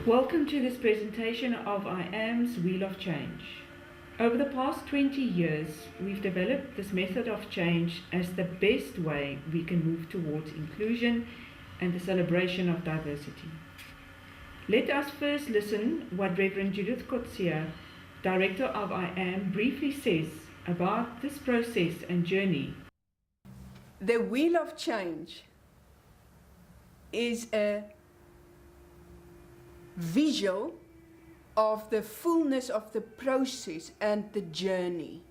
Welcome to this presentation of I Am's Wheel of Change. Over the past 20 years, we've developed this method of change as the best way we can move towards inclusion and the celebration of diversity. Let us first listen what Reverend Judith Kotsia, Director of I Am, briefly says about this process and journey. The Wheel of Change is a visual of the fullness of the process and the journey.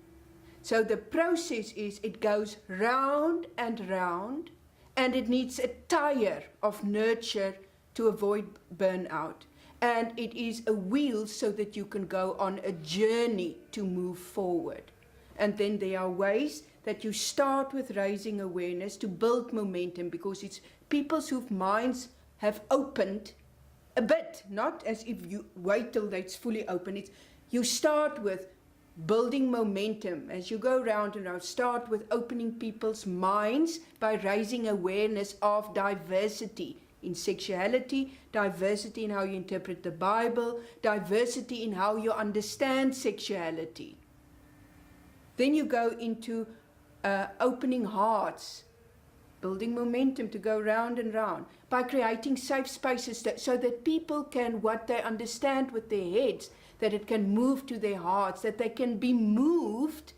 So the process is it goes round and round, and it needs a tire of nurture to avoid burnout. And it is a wheel so that you can go on a journey to move forward. And then there are ways that you start with raising awareness to build momentum, because it's people's whose minds have opened a bit, not as if you wait till it's fully open. It's, you start with building momentum as you go round and round. Start with opening people's minds by raising awareness of diversity in sexuality, diversity in how you interpret the Bible, diversity in how you understand sexuality. Then you go into opening hearts, building momentum to go round and round by creating safe spaces so that people can, what they understand with their heads, that it can move to their hearts, that they can be moved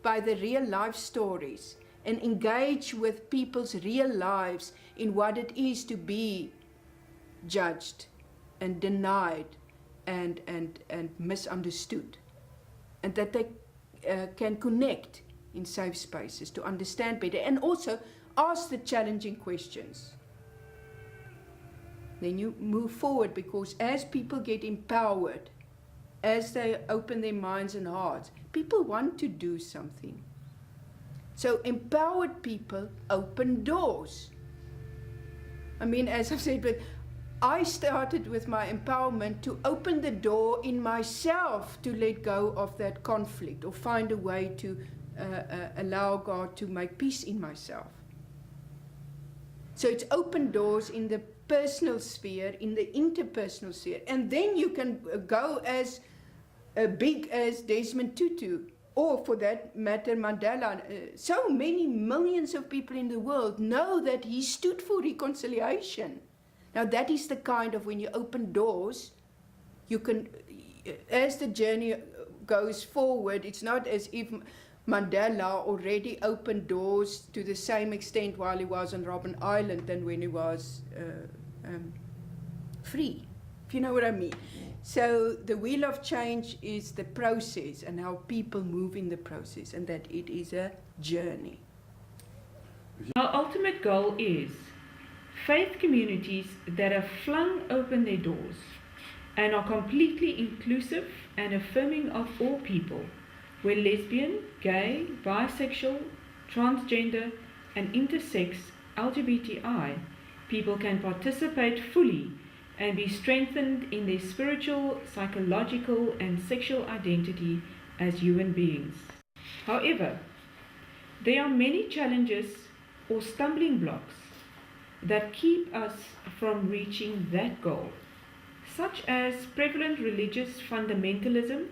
by the real life stories and engage with people's real lives in what it is to be judged and denied and misunderstood, and that they can connect in safe spaces to understand better and also ask the challenging questions. Then you move forward, because as people get empowered, as they open their minds and hearts, people want to do something. So empowered people open doors. I mean, as I've said, but I started with my empowerment to open the door in myself to let go of that conflict or find a way to allow God to make peace in myself. So it's open doors in the personal sphere, in the interpersonal sphere. And then you can go as big as Desmond Tutu, or for that matter, Mandela. So many millions of people in the world know that he stood for reconciliation. Now that is the kind of, when you open doors, you can, as the journey goes forward, it's not as if Mandela already opened doors to the same extent while he was on Robben Island than when he was free, if you know what I mean. So the Wheel of Change is the process and how people move in the process, and that it is a journey. Our ultimate goal is faith communities that have flung open their doors and are completely inclusive and affirming of all people, where lesbian, gay, bisexual, transgender, and intersex LGBTI people can participate fully and be strengthened in their spiritual, psychological, and sexual identity as human beings. However, there are many challenges or stumbling blocks that keep us from reaching that goal, such as prevalent religious fundamentalism,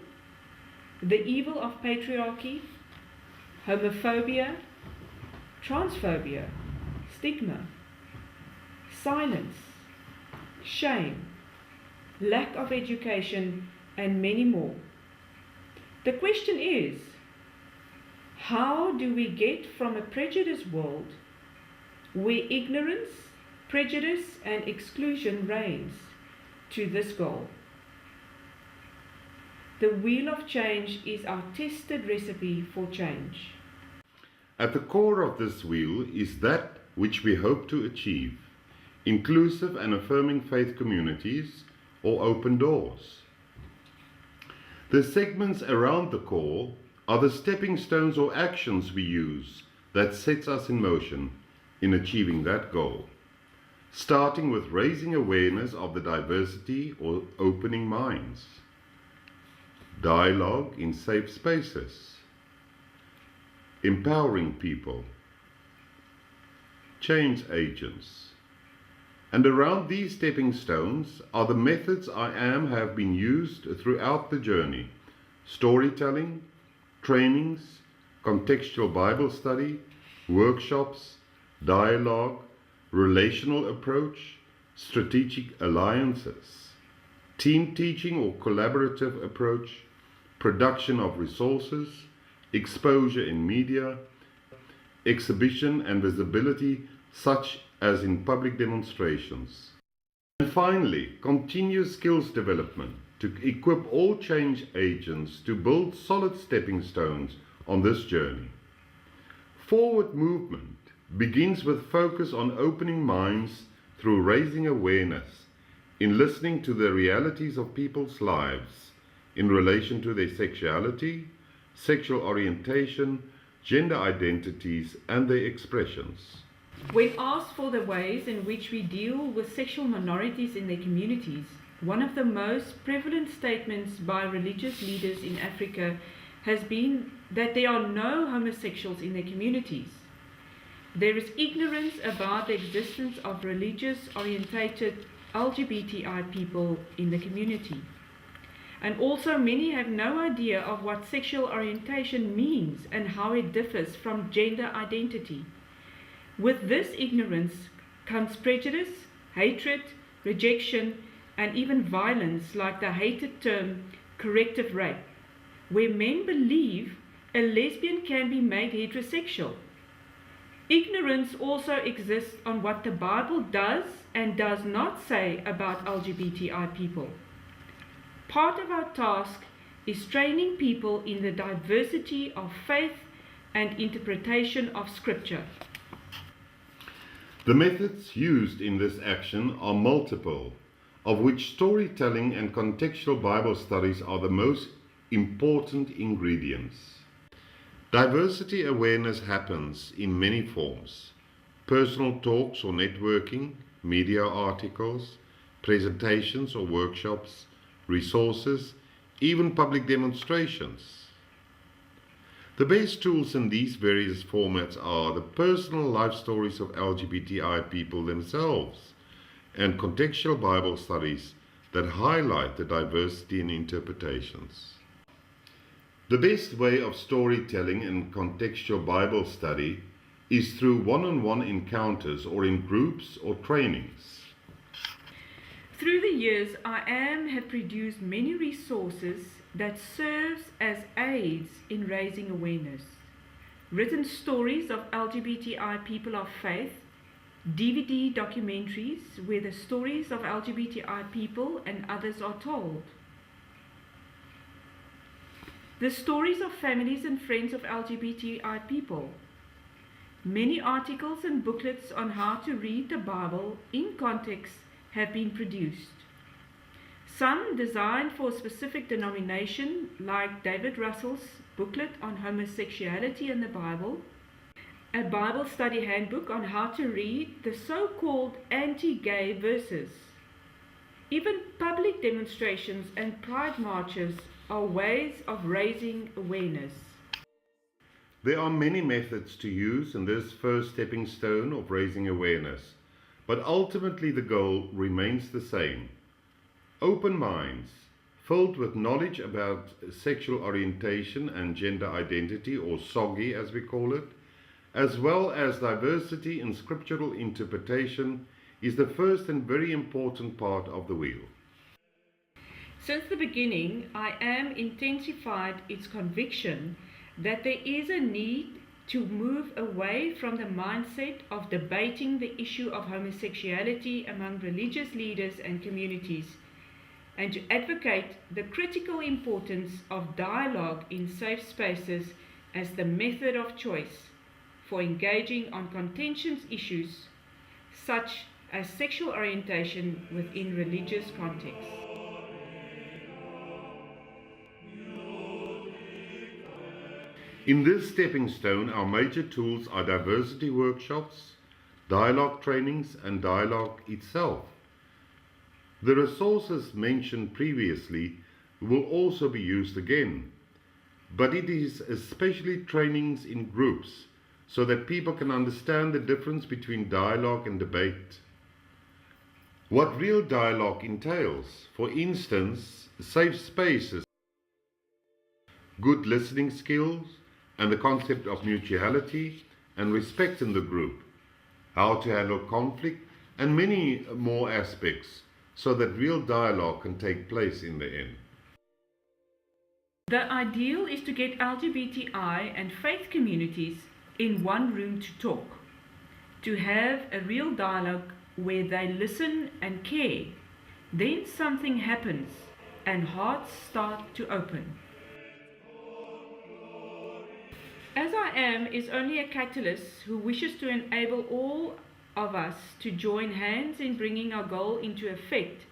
the evil of patriarchy, homophobia, transphobia, stigma, silence, shame, lack of education, and many more. The question is, how do we get from a prejudiced world where ignorance, prejudice, and exclusion reigns to this goal? The Wheel of Change is our tested recipe for change. At the core of this wheel is that which we hope to achieve: inclusive and affirming faith communities, or open doors. The segments around the core are the stepping stones or actions we use that sets us in motion in achieving that goal, starting with raising awareness of the diversity or opening minds, dialogue in safe spaces, empowering people, change agents, And around these stepping stones are the methods I am have been used throughout the journey: storytelling, trainings, contextual Bible study, workshops, dialogue, relational approach, strategic alliances, team teaching or collaborative approach, production of resources, exposure in media, exhibition and visibility such as in public demonstrations. And finally, continuous skills development to equip all change agents to build solid stepping stones on this journey. Forward movement begins with focus on opening minds through raising awareness in listening to the realities of people's lives in relation to their sexuality, sexual orientation, gender identities, and their expressions. When asked for the ways in which we deal with sexual minorities in their communities, one of the most prevalent statements by religious leaders in Africa has been that there are no homosexuals in their communities. There is ignorance about the existence of religious-orientated LGBTI people in the community. And also many have no idea of what sexual orientation means and how it differs from gender identity. With this ignorance comes prejudice, hatred, rejection, and even violence, like the hated term corrective rape, where men believe a lesbian can be made heterosexual. Ignorance also exists on what the Bible does and does not say about LGBTI people. Part of our task is training people in the diversity of faith and interpretation of Scripture. The methods used in this action are multiple, of which storytelling and contextual Bible studies are the most important ingredients. Diversity awareness happens in many forms: personal talks or networking, media articles, presentations or workshops, resources, even public demonstrations. The best tools in these various formats are the personal life stories of LGBTI people themselves and contextual Bible studies that highlight the diversity in interpretations. The best way of storytelling and contextual Bible study is through one-on-one encounters or in groups or trainings. Through the years, I have produced many resources that serves as aids in raising awareness. Written stories of LGBTI people of faith, DVD documentaries where the stories of LGBTI people and others are told. The stories of families and friends of LGBTI people. Many articles and booklets on how to read the Bible in context have been produced. Some designed for a specific denomination, like David Russell's booklet on homosexuality in the Bible, a Bible study handbook on how to read the so-called anti-gay verses. Even public demonstrations and pride marches are ways of raising awareness. There are many methods to use in this first stepping stone of raising awareness, but ultimately the goal remains the same: open minds, filled with knowledge about sexual orientation and gender identity, or SOGI as we call it, as well as diversity in scriptural interpretation, is the first and very important part of the wheel. Since the beginning, I am intensified its conviction that there is a need to move away from the mindset of debating the issue of homosexuality among religious leaders and communities, and to advocate the critical importance of dialogue in safe spaces as the method of choice for engaging on contentious issues such as sexual orientation within religious contexts. In this stepping stone, our major tools are diversity workshops, dialogue trainings, and dialogue itself. The resources mentioned previously will also be used again, but it is especially trainings in groups so that people can understand the difference between dialogue and debate. what real dialogue entails. For instance, safe spaces, good listening skills, and the concept of mutuality and respect in the group, how to handle conflict, and many more aspects so that real dialogue can take place in the end. The ideal is to get LGBTI and faith communities in one room to talk, to have a real dialogue where they listen and care. Then something happens and hearts start to open. As I Am is only a catalyst who wishes to enable all of us to join hands in bringing our goal into effect.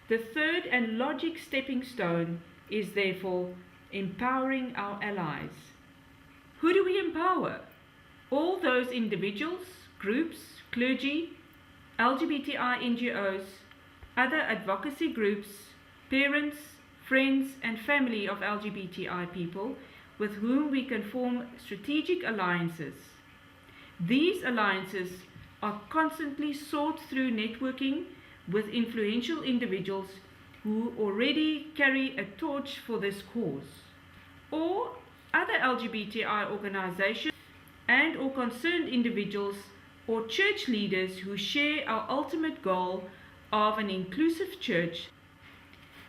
The third and logic stepping stone is therefore empowering our allies. Who do we empower? All those individuals, groups, clergy, LGBTI NGOs, other advocacy groups, parents, friends and family of LGBTI people with whom we can form strategic alliances. These alliances are constantly sought through networking with influential individuals who already carry a torch for this cause, or other LGBTI organizations and or concerned individuals or church leaders who share our ultimate goal of an inclusive church.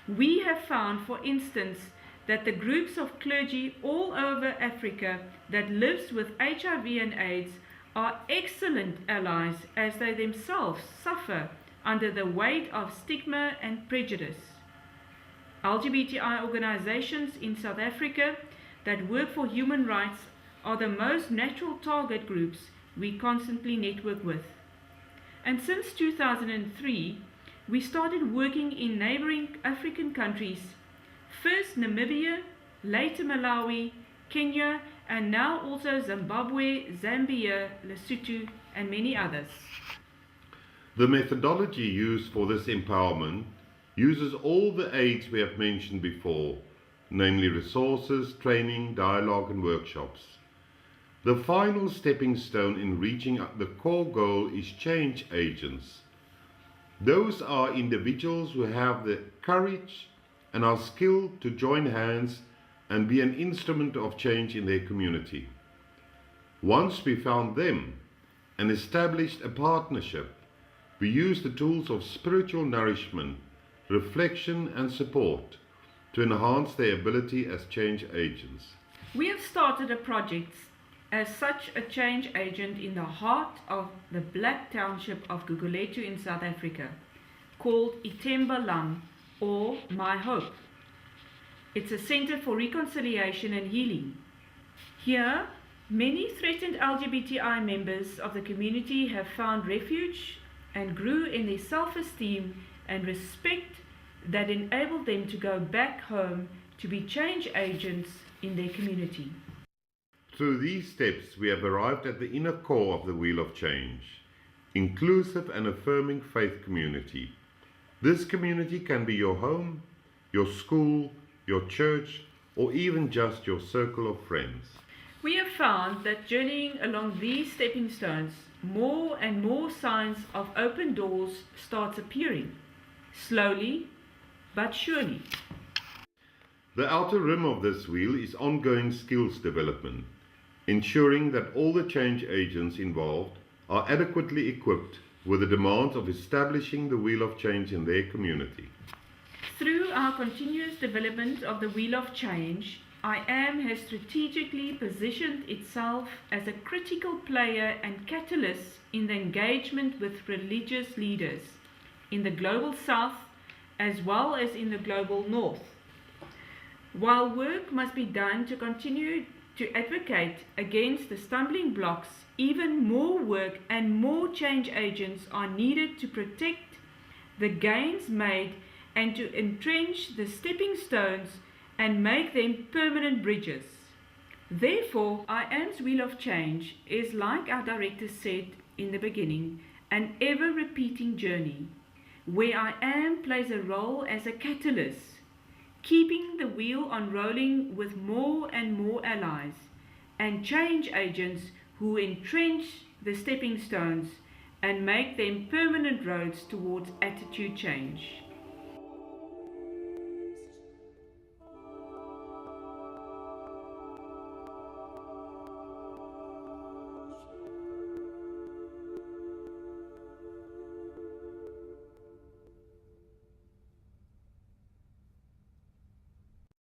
We have found, for instance, that the groups of clergy all over Africa that lives with HIV and AIDS are excellent allies as they themselves suffer under the weight of stigma and prejudice. LGBTI organizations in South Africa that work for human rights are the most natural target groups we constantly network with. And since 2003, we started working in neighboring African countries, first Namibia, later Malawi, Kenya, and now also Zimbabwe, Zambia, Lesotho, and many others. The methodology used for this empowerment uses all the aids we have mentioned before, namely resources, training, dialogue, and workshops. The final stepping stone in reaching the core goal is change agents. Those are individuals who have the courage and are skilled to join hands and be an instrument of change in their community. Once we found them and established a partnership, we use the tools of spiritual nourishment, reflection and support to enhance their ability as change agents. We have started a project as such a change agent in the heart of the black township of Gugulethu in South Africa, called Ithemba Lam, or My Hope. It's a center for reconciliation and healing. Here, many threatened LGBTI members of the community have found refuge and grew in their self-esteem and respect that enabled them to go back home to be change agents in their community. Through these steps, we have arrived at the inner core of the Wheel of Change, inclusive and affirming faith community. This community can be your home, your school, your church, or even just your circle of friends. We have found that journeying along these stepping stones, more and more signs of open doors starts appearing, slowly but surely. The outer rim of this wheel is ongoing skills development, ensuring that all the change agents involved are adequately equipped with the demands of establishing the Wheel of Change in their community. Through our continuous development of the Wheel of Change, I Am has strategically positioned itself as a critical player and catalyst in the engagement with religious leaders in the global south as well as in the global north. While work must be done to continue to advocate against the stumbling blocks, even more work and more change agents are needed to protect the gains made and to entrench the stepping stones and make them permanent bridges. Therefore, I Am's Wheel of Change is, like our director said in the beginning, an ever-repeating journey, where I Am plays a role as a catalyst, keeping the wheel on rolling with more and more allies and change agents who entrench the stepping stones and make them permanent roads towards attitude change.